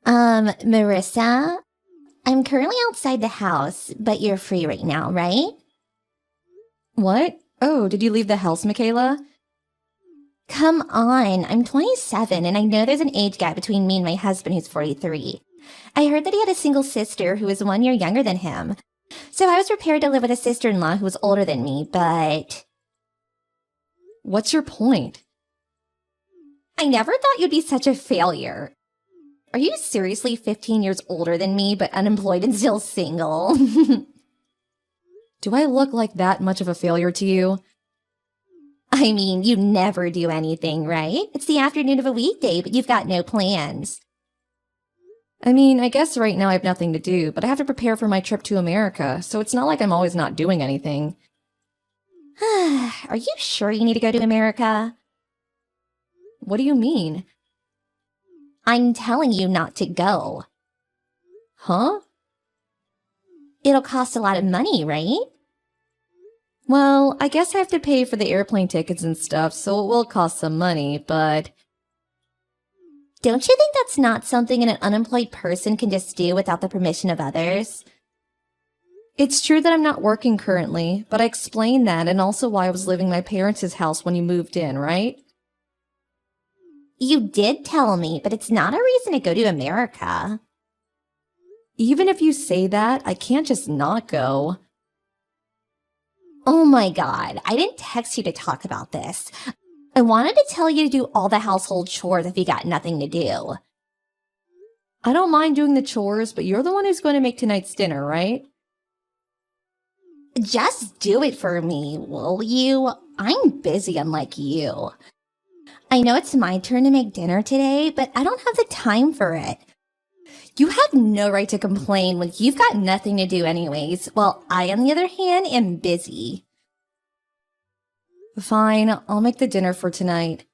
Marissa, I'm currently outside the house, but you're free right now, right? What? Oh, did you leave the house, Michaela? Come on, I'm 27 and I know there's an age gap between me and my husband who's 43. I heard that he had a single sister who was 1 year younger than him. So I was prepared to live with a sister-in-law who was older than me, but What's your point? I never thought you'd be such a failure. Are you seriously 15 years older than me, but unemployed and still single? Do I look like that much of a failure to you? I mean, you never do anything, right? It's the afternoon of a weekday, but you've got no plans. I mean, I guess right now I have nothing to do, but I have to prepare for my trip to America, so it's not like I'm always not doing anything. Are you sure you need to go to America? What do you mean? I'm telling you not to go. Huh? It'll cost a lot of money, right? Well, I guess I have to pay for the airplane tickets and stuff, so it will cost some money, but Don't you think that's not something an unemployed person can just do without the permission of others? it's true that I'm not working currently, but I explained that and also why I was living in my parents' house when you moved in, right? You did tell me, but it's not a reason to go to America. Even if you say that, I can't just not go. Oh my god, I didn't text you to talk about this. I wanted to tell you to do all the household chores if you got nothing to do. I don't mind doing the chores, but you're the one who's going to make tonight's dinner, right? Just do it for me, will you? I'm busy unlike you. I know it's my turn to make dinner today, but I don't have the time for it. You have no right to complain when you've got nothing to do anyways, while I, on the other hand, am busy. Fine, I'll make the dinner for tonight.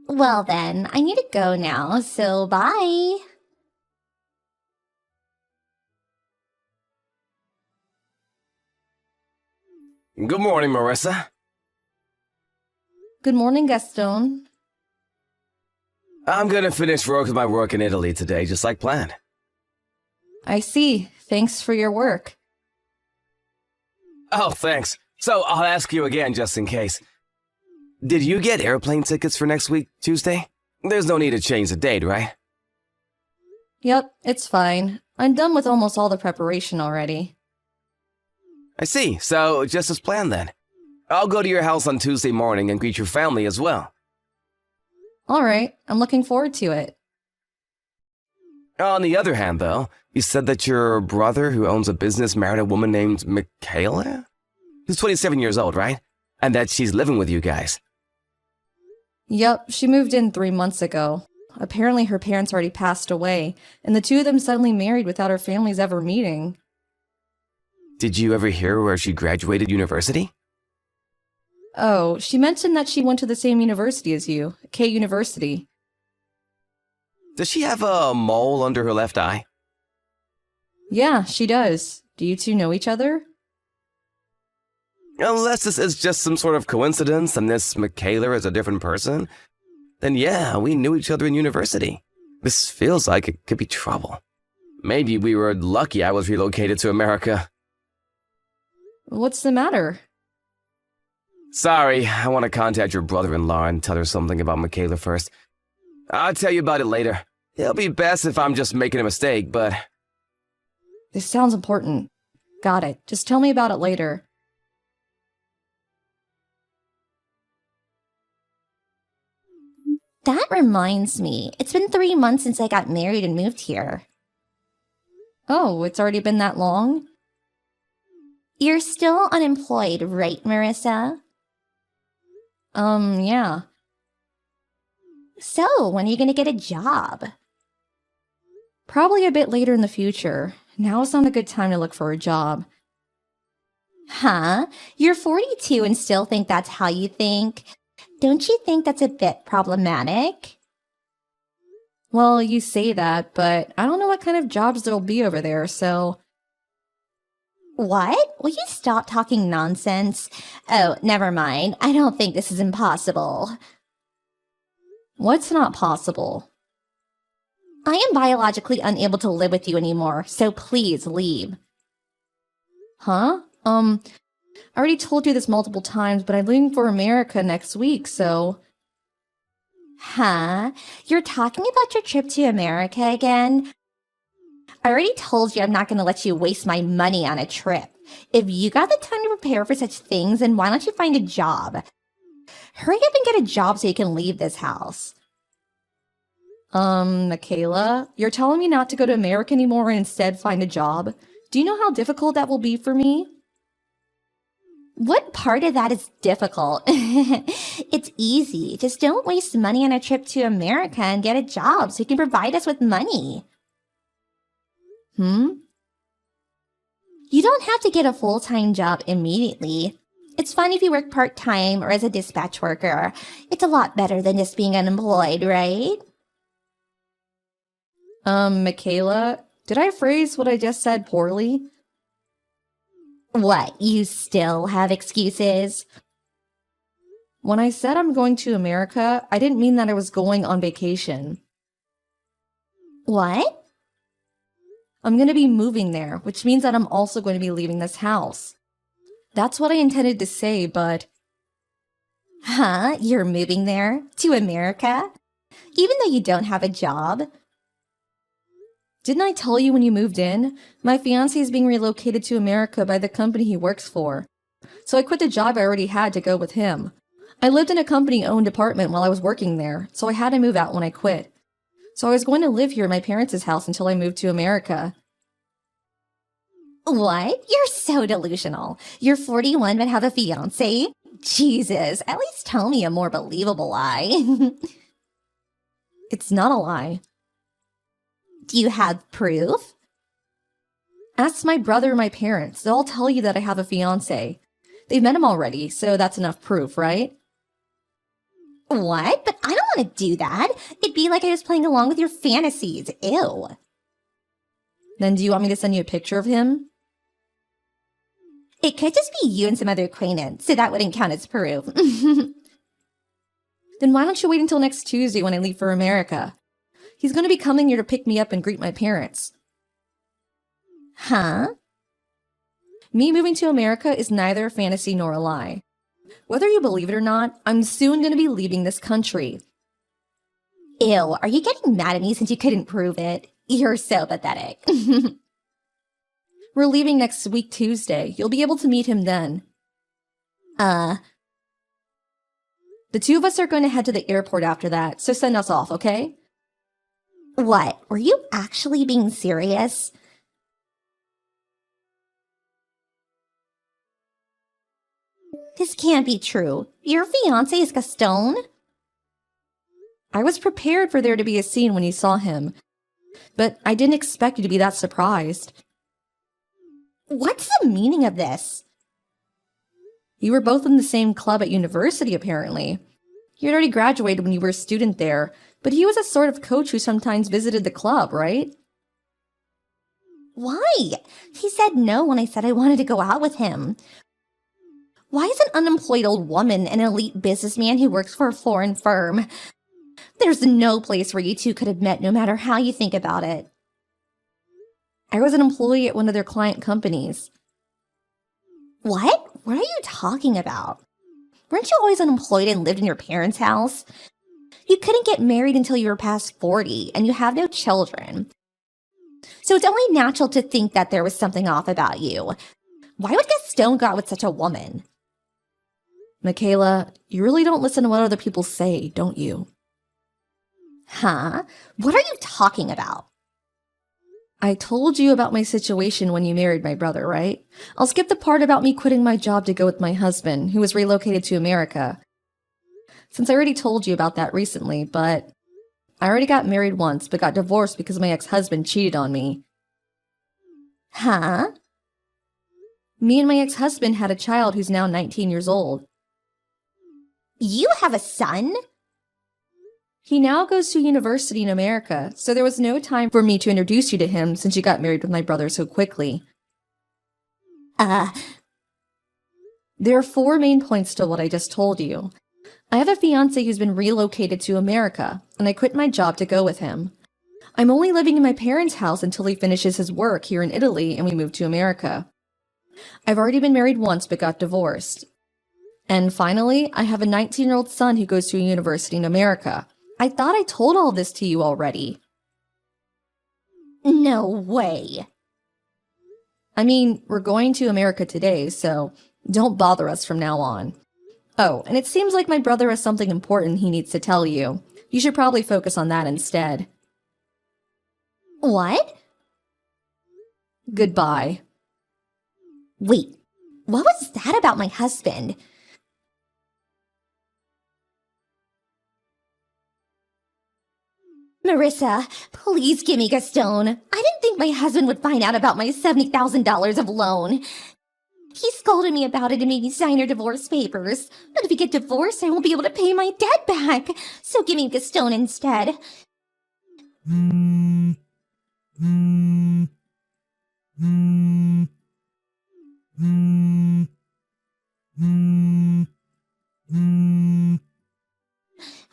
Well then, I need to go now, so bye. Good morning, Marissa. Good morning, Gaston. I'm gonna finish my work in Italy today, just like planned. I see. Thanks for your work. Oh, thanks. So, I'll ask you again, just in case. Did you get airplane tickets for next week, Tuesday? There's no need to change the date, right? Yep, it's fine. I'm done with almost all the preparation already. I see. So, just as planned then. I'll go to your house on Tuesday morning and greet your family as well. Alright, I'm looking forward to it. On the other hand, though, you said that your brother who owns a business married a woman named Michaela? Who's 27 years old, right? And that she's living with you guys. Yep, she moved in 3 months ago. Apparently her parents already passed away, and the two of them suddenly married without her families ever meeting. Did you ever hear where she graduated university? Oh, she mentioned that she went to the same university as you, K University. Does she have a mole under her left eye? Yeah, she does. Do you two know each other? Unless this is just some sort of coincidence and this Michaela is a different person, then yeah, we knew each other in university. This feels like it could be trouble. Maybe we were lucky I was relocated to America. What's the matter? Sorry, I want to contact your brother-in-law and tell her something about Michaela first. I'll tell you about it later. It'll be best if I'm just making a mistake, but... This sounds important. Got it. Just tell me about it later. That reminds me, it's been 3 months since I got married and moved here. Oh, it's already been that long? You're still unemployed, right, Marissa? Yeah. So, when are you gonna get a job? Probably a bit later in the future. Now is not a good time to look for a job. Huh? You're 42 and still think that's how you think? Don't you think that's a bit problematic? Well, you say that, but I don't know what kind of jobs there'll be over there, so... What? Will you stop talking nonsense? Oh, never mind. I don't think this is impossible. What's not possible? I am biologically unable to live with you anymore, so please leave. Huh? I already told you this multiple times, but I'm leaving for America next week, so... Huh? You're talking about your trip to America again? I already told you I'm not going to let you waste my money on a trip. If you got the time to prepare for such things, then why don't you find a job? Hurry up and get a job so you can leave this house. Michaela, you're telling me not to go to America anymore and instead find a job? Do you know how difficult that will be for me? What part of that is difficult? It's easy. Just don't waste money on a trip to America and get a job so you can provide us with money. You don't have to get a full-time job immediately. It's fine if you work part-time or as a dispatch worker. It's a lot better than just being unemployed, right? Michaela, did I phrase what I just said poorly? What, you still have excuses? When I said I'm going to America, I didn't mean that I was going on vacation. What? I'm going to be moving there, which means that I'm also going to be leaving this house. That's what I intended to say, but... Huh? You're moving there? To America? Even though you don't have a job? Didn't I tell you when you moved in? My fiancé is being relocated to America by the company he works for. So I quit the job I already had to go with him. I lived in a company-owned apartment while I was working there, so I had to move out when I quit. So I was going to live here in my parents' house until I moved to America. What? You're so delusional. You're 41 but have a fiancé? Jesus, at least tell me a more believable lie. It's not a lie. Do you have proof? Ask my brother or my parents. They'll tell you that I have a fiancé. They've met him already, so that's enough proof, right? What? But I don't want to do that. It'd be like I was playing along with your fantasies. Ew. Then do you want me to send you a picture of him? It could just be you and some other acquaintance, so that wouldn't count as proof. Then why don't you wait until next Tuesday when I leave for America? He's going to be coming here to pick me up and greet my parents. Huh? Me moving to America is neither a fantasy nor a lie. Whether you believe it or not, I'm soon going to be leaving this country. Ew, are you getting mad at me since you couldn't prove it? You're so pathetic. We're leaving next week Tuesday. You'll be able to meet him then. The two of us are going to head to the airport after that, so send us off, okay? What? Were you actually being serious? This can't be true. Your fiancé is Gaston? I was prepared for there to be a scene when you saw him, but I didn't expect you to be that surprised. What's the meaning of this? You were both in the same club at university, apparently. You had already graduated when you were a student there, but he was a sort of coach who sometimes visited the club, right? Why? He said no when I said I wanted to go out with him. Why is an unemployed old woman an elite businessman who works for a foreign firm? There's no place where you two could have met no matter how you think about it. I was an employee at one of their client companies. What? What are you talking about? Weren't you always unemployed and lived in your parents' house? You couldn't get married until you were past 40, and you have no children. So it's only natural to think that there was something off about you. Why would Gaston go out with such a woman? Michaela, you really don't listen to what other people say, don't you? Huh? What are you talking about? I told you about my situation when you married my brother, right? I'll skip the part about me quitting my job to go with my husband, who was relocated to America. Since I already told you about that recently, but I already got married once, but got divorced because my ex-husband cheated on me. Huh? Me and my ex-husband had a child who's now 19 years old. You have a son? He now goes to university in America, so there was no time for me to introduce you to him since you got married with my brother so quickly. There are 4 main points to what I just told you. I have a fiancé who's been relocated to America, and I quit my job to go with him. I'm only living in my parents' house until he finishes his work here in Italy and we move to America. I've already been married once but got divorced. And finally, I have a 19-year-old son who goes to a university in America. I thought I told all this to you already. No way. I mean, we're going to America today, so don't bother us from now on. Oh, and it seems like my brother has something important he needs to tell you. You should probably focus on that instead. What? Goodbye. Wait, what was that about my husband? Marissa, please give me Gaston. I didn't think my husband would find out about my $70,000 of loan. He scolded me about it and made me sign her divorce papers. But if we get divorced, I won't be able to pay my debt back. So give me Gaston instead.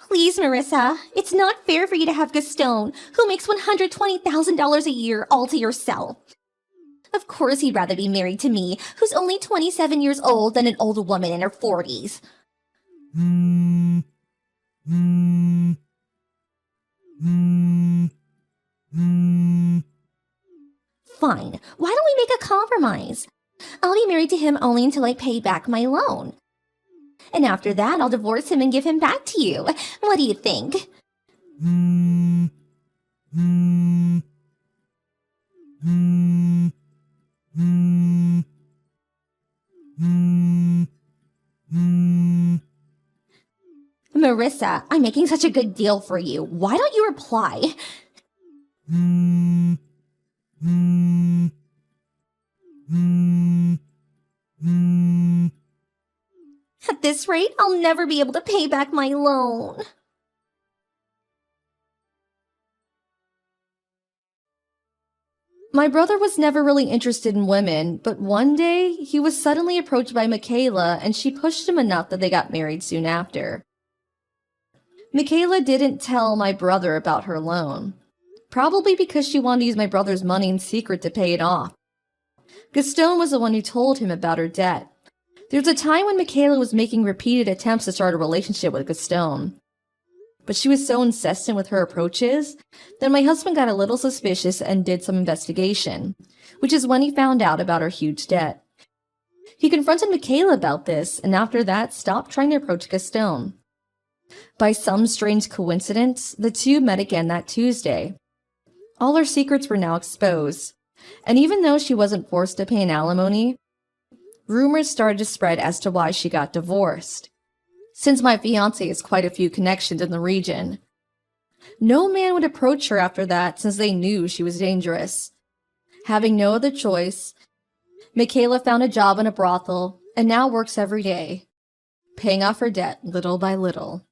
Please, Marissa. It's not fair for you to have Gaston, who makes $120,000 a year, all to yourself. Of course he'd rather be married to me, who's only 27 years old, than an old woman in her 40s. Fine. Why don't we make a compromise? I'll be married to him only until I pay back my loan. And after that, I'll divorce him and give him back to you. What do you think? Marissa, I'm making such a good deal for you. Why don't you reply? At this rate, I'll never be able to pay back my loan. My brother was never really interested in women, but one day he was suddenly approached by Michaela and she pushed him enough that they got married soon after. Michaela didn't tell my brother about her loan, probably because she wanted to use my brother's money in secret to pay it off. Gaston was the one who told him about her debt. There was a time when Michaela was making repeated attempts to start a relationship with Gaston. But she was so insistent with her approaches that my husband got a little suspicious and did some investigation, which is when he found out about her huge debt. He confronted Michaela about this, and after that stopped trying to approach Gaston. By some strange coincidence, the two met again that Tuesday. All her secrets were now exposed, and even though she wasn't forced to pay an alimony, rumors started to spread as to why she got divorced. Since my fiancé has quite a few connections in the region, no man would approach her after that since they knew she was dangerous. Having no other choice, Michaela found a job in a brothel and now works every day, paying off her debt little by little.